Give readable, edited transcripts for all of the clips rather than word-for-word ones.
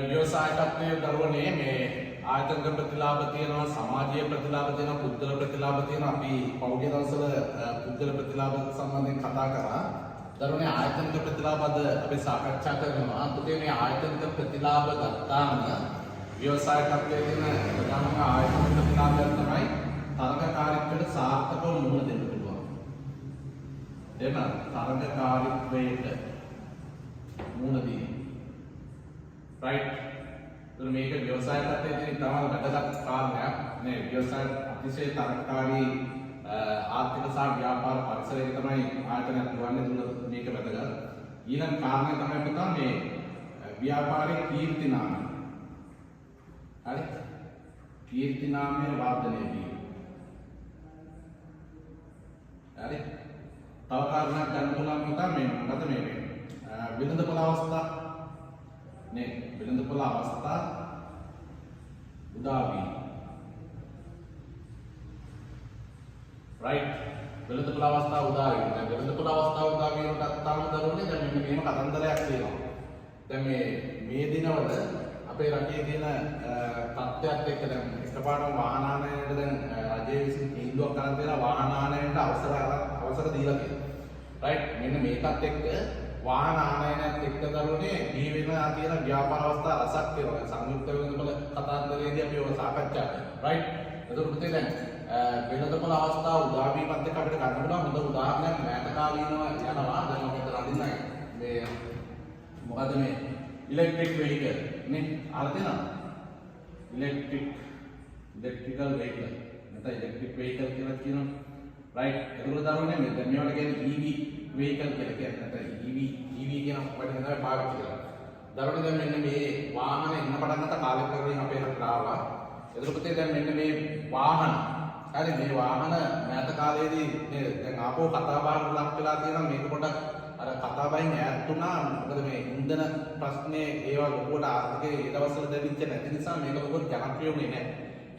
ව්‍යවසායකත්වයේ දරුවනේ මේ ආයතනික ප්‍රතිලාභ තියෙනවා, සමාජීය ප්‍රතිලාභ තියෙනවා, පුද්ගල ප්‍රතිලාභ තියෙනවා. අපි පෞද්ගලික දවසවල පුද්ගල ප්‍රතිලාභ සම්බන්ධයෙන් කතා කරා. දරුවනේ ආයතනික ප්‍රතිලාභ අද අපි සාකච්ඡා කරනවා. පුතේ මේ ආයතනික ප්‍රතිලාභ ගත්තාම ව්‍යවසායකත්වයේ තියෙන ප්‍රධානම ආයතනික ප්‍රතිලාභය තමයි තරගකාරීත්වයට සාර්ථකව මුහුණ දෙන්න පුළුවන්. එහෙම තරගකාරීත්වයට මුහුණ දෙන්න. right මේක ව්‍යවසායකත්වයේ තියෙන ඉතාම වැදගත් කාරණයක් නේ. ව්‍යවසාය අතිශය තරගකාරී ආර්ථික සහ ව්‍යාපාර පරිසරයක තමයි ආයතනයක් දුවන්නේ. දුන්න මේක වැදගත්. ඊළඟ කාරණය තමයි පුතා මේ ව්‍යාපාරයේ කීර්ති නාමය. හරි? කීර්ති නාමය වර්ධනය වීම. හරි? තව කාරණයක් ගන්න පුළුවන් පුතා මේ මොකද මේ වෙළඳපොළ අවස්ථා නේ. වෙළඳපොළ අවස්ථා උදා වීම. right වෙළඳපොළ අවස්ථා උදා වීම. දැන් වෙළඳපොළ අවස්ථා උදා වීමට ගත්තාම දරුවනේ දැන් මෙන්න මේම කතන්දරයක් තියෙනවා. දැන් මේ දිනවල අපේ රටේ තියෙන තත්ත්වයක් එක්ක දැන් එකපාරටම වාහනායනයට දැන් රජයේ විසින් තීන්දුවක් කරන් දෙනවා වාහනායනයට අවසර දීලා තියෙනවා. right මෙන්න මේකත් එක්ක වාහන ආනයනයත් එක්ක දරුවනේ දී වෙනවා තියෙන ව්‍යාපාර අවස්ථා රසක් තියෙනවා. සංයුක්ත වෙළඳපොළ කතාන්දරයේදී අපි ඔය සාකච්ඡා කරා. right එතකොට පුතේ දැන් වෙළඳපොළ අවස්ථා උදා වීමත් එක්ක අපිට ගන්න පුළුවන් හොඳ උදාහරණයක් මෑත කාලීනව යනවා. දැන් මම හිතන අඳින්නයි මේ මොකද මේ ඉලෙක්ට්‍රික් වෙහිකල් නේ අහලා තියෙනවද? ඉලෙක්ට්‍රිකල් වෙහිකල් නැත්නම් ඉලෙක්ට්‍රික් වෙහිකල් කියලා කියනවා. right එතකොට දරුවනේ මේ දැන් මේවට කියන්නේ EV vehicle කියලා කියන්නේ නැත්නම් EV කියන වචනේ තමයි පාවිච්චි කරන්නේ. දරුවනේ දැන් මෙන්න මේ වාහන එන්න පටන් ගත්ත කාලෙකදී අපේ රටට ආවා. එතකොට පුතේ දැන් මෙන්න මේ වාහන හරි මේ වාහන මෑත කාලයේදී නේද දැන් ආපහු කතා බහකට ලක් වෙලා තියෙනවා. මේක පොඩක් අර කතා බහින් ඈත් වුණා. මොකද මේ ඉන්ධන ප්‍රශ්නේ ඒවා ලොකුවට ආර්ථිකයේ ඒ දවස්වල දැනෙච්ච නැති නිසා මේක ලොකුවට ජනප්‍රිය වුණේ නැහැ.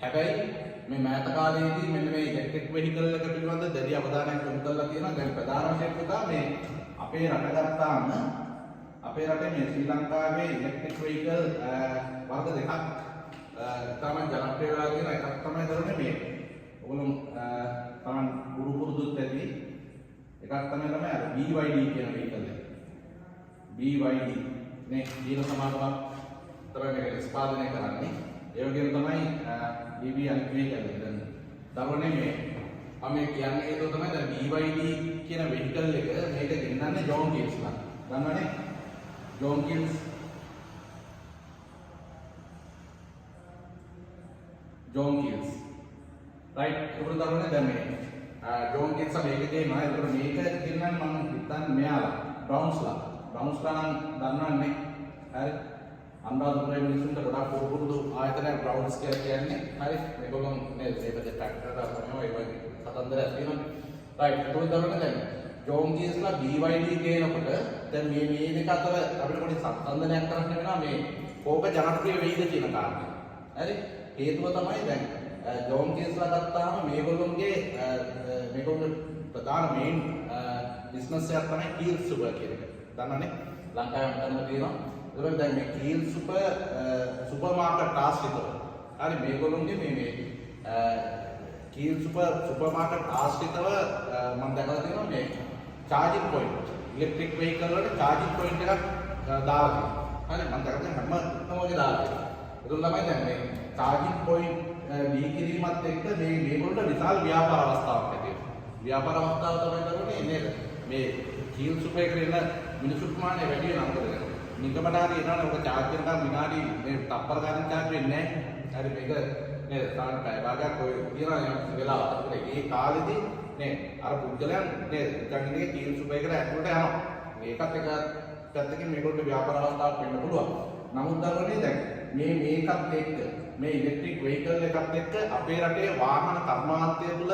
හැබැයි මේ මෑත කාලයේදී මෙන්න මේ ඉලෙක්ට්‍රික් වෙහිකල් එක පිළිබඳ දැඩි අවධානයක් යොමු කරලා තියෙනවා. දැන් ප්‍රධාන වශයෙන් පුතා මේ අපේ රට ගත්තාම අපේ රටේ මේ ශ්‍රී ලංකාවේ ඉලෙක්ට්‍රික් වෙහිකල් වර්ග දෙකක් තමයි ජනප්‍රිය වෙලා තියෙන. එකක් තමයි දරුවනේ මේ ඔයගොල්ලෝ තමන් පුරුදුත් ඇති එකක් තමයි අර BYD කියන වෙහිකල් එක. BYD නේ දීන සමාගමක් තමයි මේක නිෂ්පාදනය කරන්නේ. ඒ වගේම තමයි EV අනිත් වෙහිකල් එක. දැන් දරුවනේ මේ මම කියන්නේ හේතුව තමයි දැන් BYD කියන වෙහිකල් එක මේක ගෙන්නන්නේ ජෝන් කීල්ස්ලා. දන්නවනේ? ජෝන් කීල්ස් right ඒක දරුවනේ දැන් මේ ජෝන් කීල්ස් මේක දෙනවා. ඒක මේක ගෙන්නන්නේ මම හිතන්නේ මෙයාලා බ්‍රවුන්ස්ලා නම් දන්නවන්නේ. හරි අනුරාධපුරයේ මිනිස්සුන්ට ගොඩාක් පුරුදු ආයතනයක් බ්‍රවුන්ස් කියලා කියන්නේ. හරි මේගොල්ලෝ නේද මේකද ට්‍රැක්ටර් තමයි ඒ වගේ කතන්දරයක් තියෙනවා. right ඒක දරුවනේ දැන් ජෝන් කීල්ස්ලා BYD කියනකොට දැන් මේ දෙක අතර අපිට පොඩි සම්බන්ධනයක් කරන්න වෙනවා. මේ කෝක ජනප්‍රිය වෙයිද කියන කාරණය. හරි හේතුව තමයි දැන් ජෝන් කීල්ස්ලා ගත්තාම මේගොල්ලෝගේ ප්‍රධාන මේන් බිස්නස් එකක් තමයි කීල්ස් සුපර් කියන එක. දන්නවනේ ලංකාවේ කරලා තියෙනවා. ඒක දැන් මේ කීල්ස් සුපර් මාකට් ආශ්‍රිතව. හරි මේගොල්ලෝගේ මේ කීල්ස් සුපර් මාකට් ආශ්‍රිතව මම දැකලා තියෙනවා මේ charging point ඉලෙක්ට්‍රික් වෙහිකල් වලට charging point එකක් දාලා තියෙනවා. හරි මම දැකලා තියෙන හැම වගේ දාලා තියෙනවා. ඒක තමයි දැන් මේ charging point දී කිරීමත් එක්ක මේගොල්ලන්ට විශාල ව්‍යාපාර අවස්ථාවක් ඇති වෙනවා. ව්‍යාපාර අවස්ථාව තමයි දරුවනේ නේද මේ කීල්ස් සුපර් එකට එන මිනිස්සු ප්‍රමාණය වැඩි වෙනවා. මොකද නිකමට හරි එනවනේ ඔක charge කරනකම් විනාඩි මේ තප්පර ගණන් charge වෙන්නේ නැහැ. හරි මේක නේද සාමාන්‍ය පැය භාගයක් ඔය තියනවා වෙලාවට. ඒ කාලෙදී නේ අර පුද්ගලයන් නේද ගන්නේ කීල්ස් සුපර් එකට ඇතුළට යනවා. මේකත් එක පැත්තකින් මේගොල්ලෝ ව්‍යාපාර අවස්ථාවක් වෙන්න පුළුවන්. නමුත් දරුවනේ දැන් මේකත් එක්ක මේ ඉලෙක්ට්‍රික් වෙහිකල් එකත් එක්ක අපේ රටේ වාහන කර්මාන්තය තුළ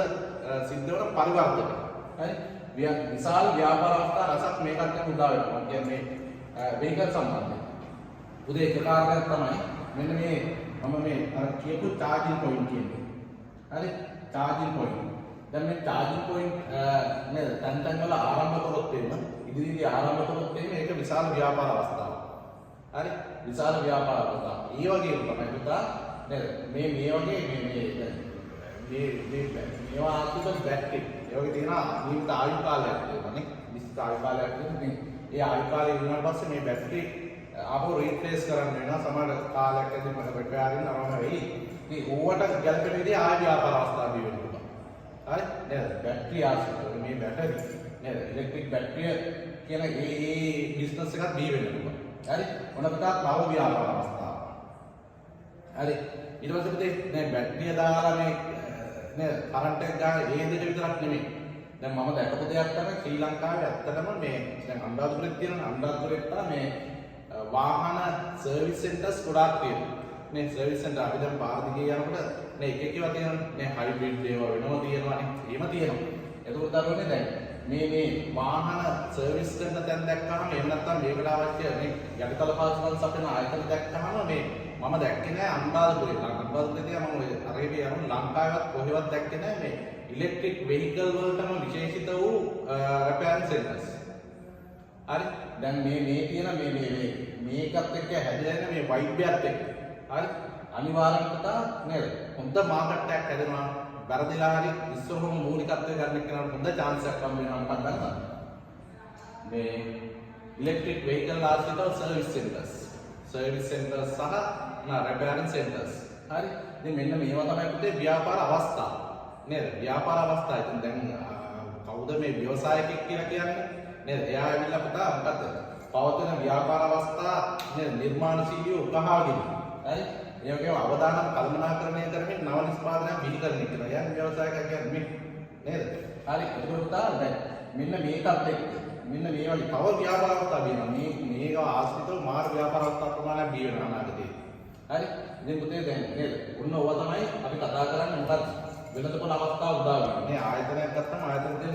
සිද්ධ වෙන පරිවර්තන. හරි විශාල ව්‍යාපාර අවස්ථා රසක් මේකත් එක්ක උදා වෙනවා. මම කියන්නේ වෙහිකල් සම්බන්ධයෙන්. උදේ එක කාරණයක් තමයි මෙන්න මම මේ අර කියපු charging point කියන්නේ. හරි charging point. දැන් මේ charging point නේද තැන් වල ආරම්භ කරොත් එන්න ඉදිරියේදී ආරම්භ කරොත් එන්න ඒක විශාල ව්‍යාපාර අවස්ථාවක්. හරි විශාල ව්‍යාපාර අවස්ථා. ඒ වගේම තමයි පුතා නේද මේ වගේ මේවා ආර්ථික බැටරි ඒ වගේ තියෙනවා නියමිත ආයු කාලයක් තියෙනවානේ. නිශ්චිත ආයු කාලයක් තියෙනවා. ඒ ආයු කාලය ඉවරනට පස්සේ මේ බැටරි ආපහු රීප්ලේස් කරන්න වෙනවා. සමහර කාලයක් ඇතුළත මට රිපෙයාරින් අරම වෙයි. ඉතින් ඕවට ගැළපෙන විදිහේ ආය ව්‍යාපාර අවස්ථා දී වෙනවා. හරි නේද? බැටරි ආශ්‍රිතව මේ බැටරි නේද? ඉලෙක්ට්‍රික් බැටරිය කියන ඒ බිස්නස් එකක් දී වෙනවා. හරි? මොන පුතා තව ව්‍යාපාර අවස්ථා. හරි. ඊට පස්සේ පුතේ දැන් බැටරිය දාලා මේ නේද? කරන්ට් එක ගන්න ඒ දෙක විතරක් නෙමෙයි. දැන් මම දැකපු දෙයක් තමයි ශ්‍රී ලංකාවේ ඇත්තටම මේ දැන් අනුරාධපුරෙත් තියෙන අනුරාධපුරෙත් මේ වාහන සර්විස් සෙන්ටර්ස් ගොඩාක් තියෙනවා. මේ සර්විස් සෙන්ටර් අපි දැන් පාර දිගේ යනකොට මේ එක එකව තියෙනවා. මේ හයිබ්‍රිඩ් ඒවා වෙනම තියෙනවානේ. එහෙම තියෙනවා. එතකොට දරුවනේ දැන් මේ වාහන සර්විස් කරන තැන් දැක්කම එහෙම නැත්නම් මේකට අවශ්‍ය මේ යටිතල පාසුකම් සපයන ආයතන දැක්කම මේ මම දැක්කේ නෑ අනුරාධපුරේ. අනුරාධපුරේදී මම ඔය අරේබිය යන ලංකාවේවත් කොහෙවත් දැක්කේ නෑ මේ ඉලෙක්ට්‍රික් වෙහිකල් වලටම විශේෂිත වූ රිපෙයාරින් සෙන්ටර්ස්. හරි දැන් මේ තියෙන මේකත් එක්ක හැදෙන මේ වයිබ්යත් එක්ක හරි අනිවාර්යයෙන්ම පුතා නේද හොඳ මාකට් එකක් හැදෙනවා. වැරදිලා හරි ඉස්සරහම මූලිකත්වය ගන්න කෙනාට හොඳ chance එකක් හම්බ වෙනවා මොකක්ද දන්නවද? මේ ඉලෙක්ට්‍රික් වෙහිකල් ආශ්‍රිත සර්විස් සෙන්ටර්ස් සහ රිපෙයාරින් සෙන්ටර්ස්. හරි ඉතින් මෙන්න මේවා තමයි පුතේ ව්‍යාපාර අවස්ථා නේද? ව්‍යාපාර අවස්ථා. ඉතින් දැන් කවුද මේ ව්‍යවසායකෙක් කියලා කියන්නේ? නේද? එයා ඇවිල්ලා පුතා මොකද්ද? පවතින ව්‍යාපාර අවස්ථා නේද? නිර්මාණශීලීව උකහාගෙන. හරි? ඒ වගේම අවදානම් කළමනාකරණය කරමින් නව නිෂ්පාදනයක් බිහිකරන එක. එයා ව්‍යවසායකයෙක් කියන්නේ නේද? හරි. ඒක පුතා දැන් මෙන්න මේකත් එක්ක මෙන්න මේ වගේ තව ව්‍යාපාර අවස්ථා බිහිනවා. මේක ආශ්‍රිතව මාර්ග ව්‍යාපාර අවස්ථා ප්‍රමාණයක් බිහි වෙනවා අනාගතේ. හරි? ඉතින් පුතේ දැන් නේද? ඔන්න ඕවා තමයි අපි කතා කරන්නේ මොකක්ද? වෙනතපොළ අවස්ථාව උදා වෙනවා. මේ ආයතනයක් ගත්තම ආයතන දෙන